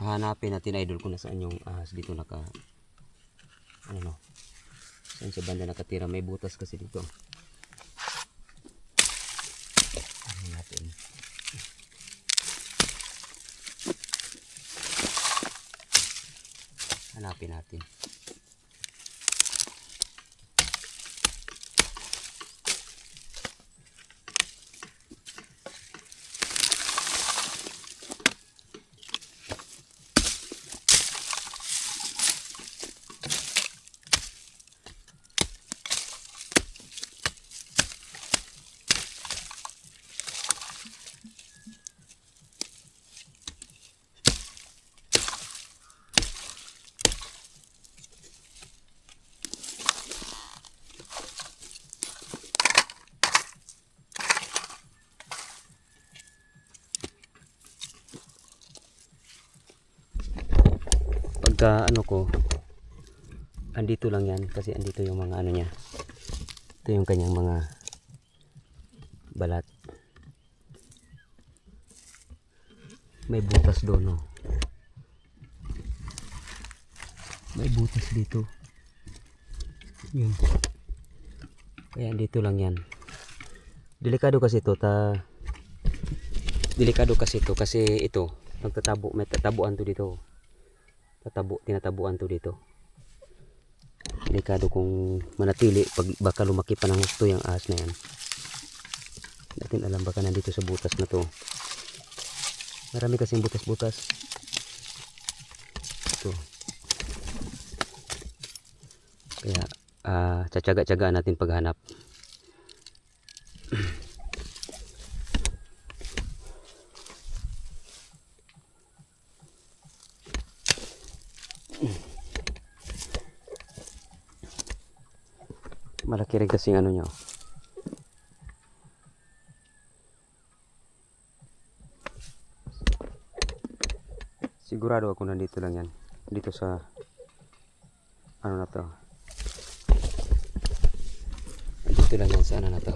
Hahanapin natin idol kung nasaan yung ahas dito ano no. Saan sa banda nakatira, may butas kasi dito. Hanapin. Hanapin natin. Pagka ano ko, andito lang yan kasi andito yung mga ano niya. Ito yung kanyang mga balat. May butas doon, no? May butas dito. Yun. Kaya andito lang yan. Delikado kasi ito, delikado kasi ito kasi ito magtatabo, may tatabuan to dito. Tinatabuan to dito. Delikado kung manatili, pag baka lumaki pa ng gusto yung ahas na yan. Natin alam baka nandito sa butas na to. Marami kasing butas-butas. Ito. Kaya tsatsaga-tsagaan natin paghanap. Malaki rin kasing ano nyo. Sigurado ako nandito lang yan. Dito sa ano na to. Dito lang yan sa ano na to.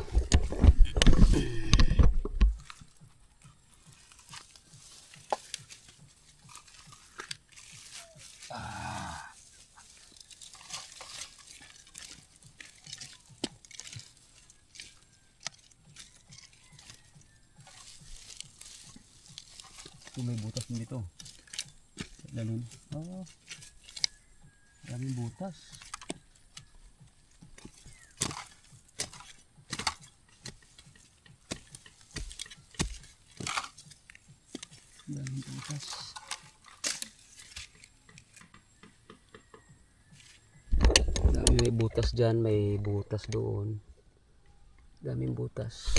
May butas din dito. Lalim. Oh. Daming butas. Daming butas. May butas dyan, may butas doon. Daming butas.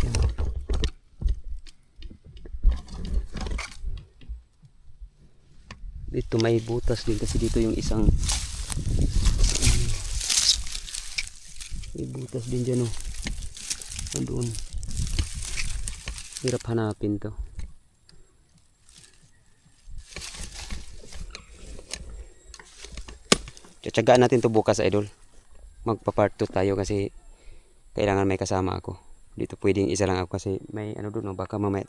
Dito may butas din kasi dito yung isang may butas din dyan, oh. Doon. Hirap hanapin to. Tsatsagaan natin to bukas, idol. Magpa-part 2 tayo kasi kailangan may kasama ako. Dito pwedeng isa lang ako kasi may ano doon, no? Baka mamaya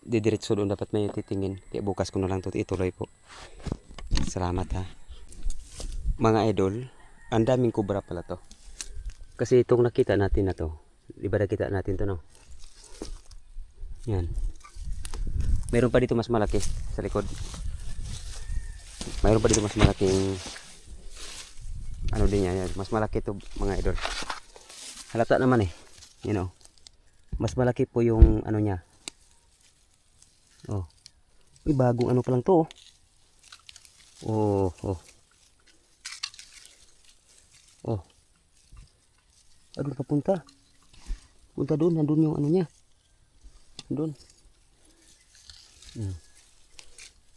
didiretso doon, dapat may titingin. Kaya bukas ko na lang ito ituloy po. Salamat, ha. Mga idol, ang daming kubra pala to. Kasi itong nakita natin na to, di ba nakita natin to, no? Yan. Mayroon pa dito mas malaki sa likod. Mayroon pa dito mas malaking ano din yan. Mas malaki to, mga idol. Halata naman, you know. Mas malaki po yung ano niya. Oh. Uy, bagong ano pa lang to, oh. Oh. Oh. Doon papunta. Punta doon, nandun yung ano niya. Doon.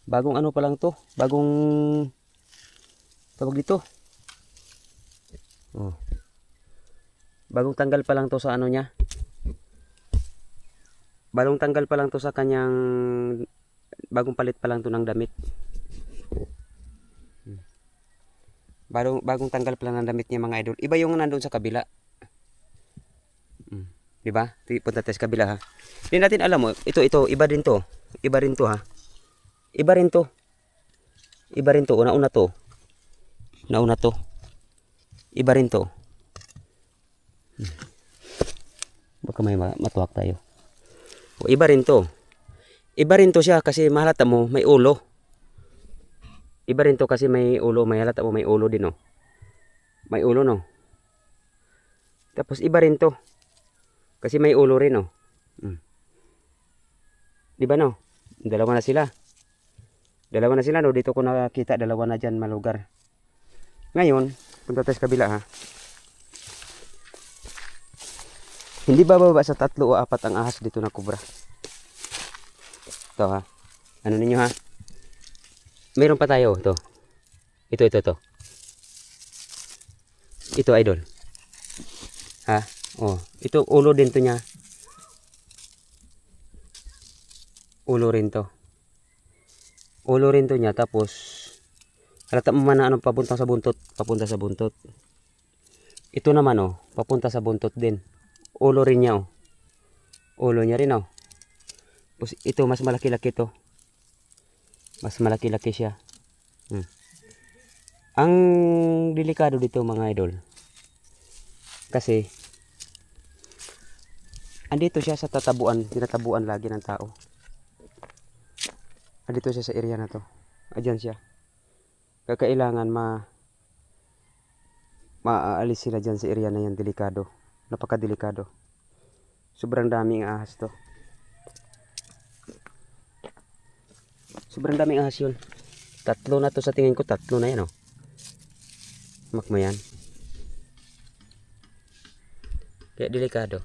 Bagong ano pa lang to, bagong tawag dito. Oh. Bagong tanggal pa lang to sa ano niya. Bagong tanggal pa lang to sa kanyang, bagong palit pa lang to ng damit. Bagong tanggal pa lang ng damit niya, mga idol. Iba yung nandun sa kabila. Diba? Punta tayo sa kabila, ha. Hindi natin alam mo, ito, iba din to. Iba rin to, ha. Iba rin to. Iba rin to. Nauna to. Nauna to. Iba rin to. Baka may matuwak tayo. O, iba rin to. Iba rin to siya kasi mahalata mo may ulo. Iba rin to kasi may ulo. May halata mo may ulo din, oh. May ulo, no? Tapos iba rin to. Kasi may ulo rin, oh. Diba, no? Dalawa na sila. Dalawa na sila, no? Dito ko nakakita, dalawa na dyan malugar. Ngayon, punta tayo sa kabila, ha? Hindi bababa sa 3 o 4 ang ahas dito na kubra. Ito, ha? Ano ninyo, ha? Meron pa tayo, ito. Ito. Ito, idol. Ha? Oh, ito ulo din to niya. Ulo rin to. Ulo rin to niya, tapos halata mo man na anong papunta sa buntot. Papunta sa buntot. Ito naman, oh, papunta sa buntot din. Ulo rin niya, oh. Ulo niya rin, oh. Tapos ito, mas malaki-laki to. Mas malaki-laki siya. Ang delikado dito, mga idol, kasi andito siya sa tatabuan, tinatabuan lagi ng tao. Andito siya sa area na to. Adyan siya. Kailangan maaalis sila dyan sa area na yan. Delikado. Napakadelikado. Sobrang daming ahas to. Sobrang daming ahas yun. 3 na to sa tingin ko. 3 na yan, oh. Makmayan. Kaya delikado.